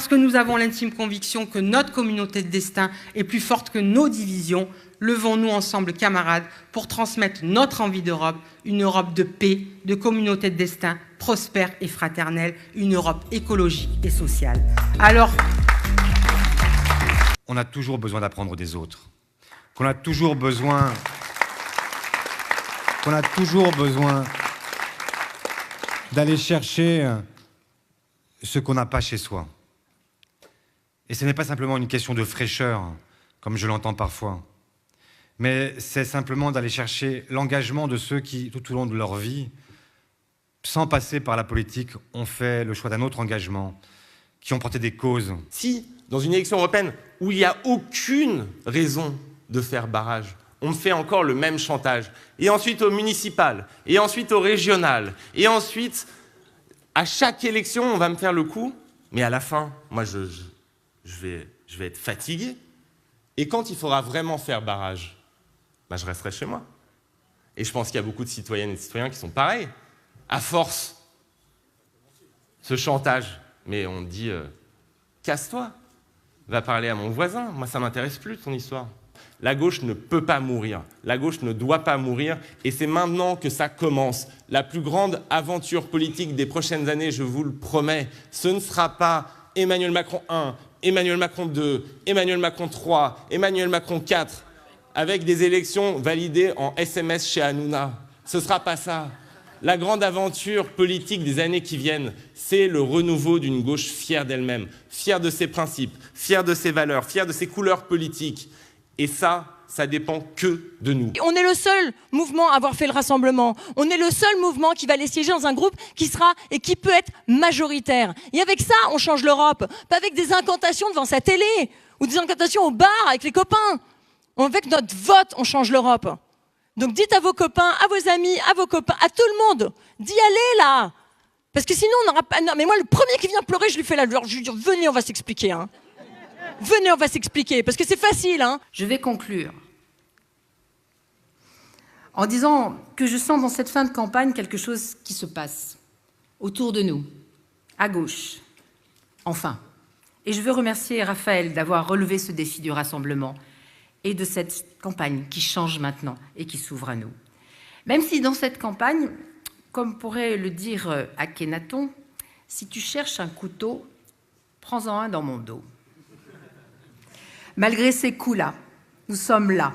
parce que nous avons l'intime conviction que notre communauté de destin est plus forte que nos divisions, levons-nous ensemble, camarades, pour transmettre notre envie d'Europe, une Europe de paix, de communauté de destin, prospère et fraternelle, une Europe écologique et sociale. Alors, on a toujours besoin d'apprendre des autres, qu'on a toujours besoin d'aller chercher ce qu'on n'a pas chez soi. Et ce n'est pas simplement une question de fraîcheur, comme je l'entends parfois, mais c'est simplement d'aller chercher l'engagement de ceux qui, tout au long de leur vie, sans passer par la politique, ont fait le choix d'un autre engagement, qui ont porté des causes. Si, dans une élection européenne où il n'y a aucune raison de faire barrage, on me fait encore le même chantage, et ensuite au municipal, et ensuite au régional, et ensuite, à chaque élection, on va me faire le coup, mais à la fin, moi, je vais être fatigué. Et quand il faudra vraiment faire barrage, ben, je resterai chez moi. Et je pense qu'il y a beaucoup de citoyennes et de citoyens qui sont pareils. À force, ce chantage, mais on dit casse-toi, va parler à mon voisin, moi ça m'intéresse plus ton histoire. La gauche ne peut pas mourir, la gauche ne doit pas mourir, et c'est maintenant que ça commence. La plus grande aventure politique des prochaines années, je vous le promets, ce ne sera pas Emmanuel Macron 1, Emmanuel Macron 2, Emmanuel Macron 3, Emmanuel Macron 4, avec des élections validées en SMS chez Hanouna. Ce ne sera pas ça. La grande aventure politique des années qui viennent, c'est le renouveau d'une gauche fière d'elle-même, fière de ses principes, fière de ses valeurs, fière de ses couleurs politiques. Et ça dépend que de nous. On est le seul mouvement à avoir fait le rassemblement. On est le seul mouvement qui va aller siéger dans un groupe qui sera et qui peut être majoritaire. Et avec ça, on change l'Europe. Pas avec des incantations devant sa télé ou des incantations au bar avec les copains. Avec notre vote, on change l'Europe. Donc dites à vos copains, à vos amis, à vos copains, à tout le monde, d'y aller là. Parce que sinon, on n'aura pas... Non, mais moi, le premier qui vient pleurer, je lui fais la douleur. Je lui dis, venez, on va s'expliquer. Hein. Venez, on va s'expliquer, parce que c'est facile. Hein. Je vais conclure en disant que je sens dans cette fin de campagne quelque chose qui se passe autour de nous, à gauche, enfin. Et je veux remercier Raphaël d'avoir relevé ce défi du rassemblement et de cette campagne qui change maintenant et qui s'ouvre à nous. Même si dans cette campagne, comme pourrait le dire Akhenaton, si tu cherches un couteau, prends-en un dans mon dos. Malgré ces coups-là, nous sommes là.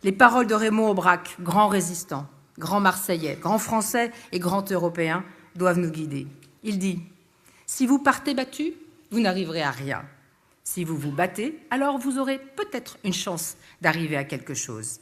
Les paroles de Raymond Aubrac, grand résistant, grand Marseillais, grand Français et grand Européen, doivent nous guider. Il dit « Si vous partez battus, vous n'arriverez à rien. Si vous vous battez, alors vous aurez peut-être une chance d'arriver à quelque chose. »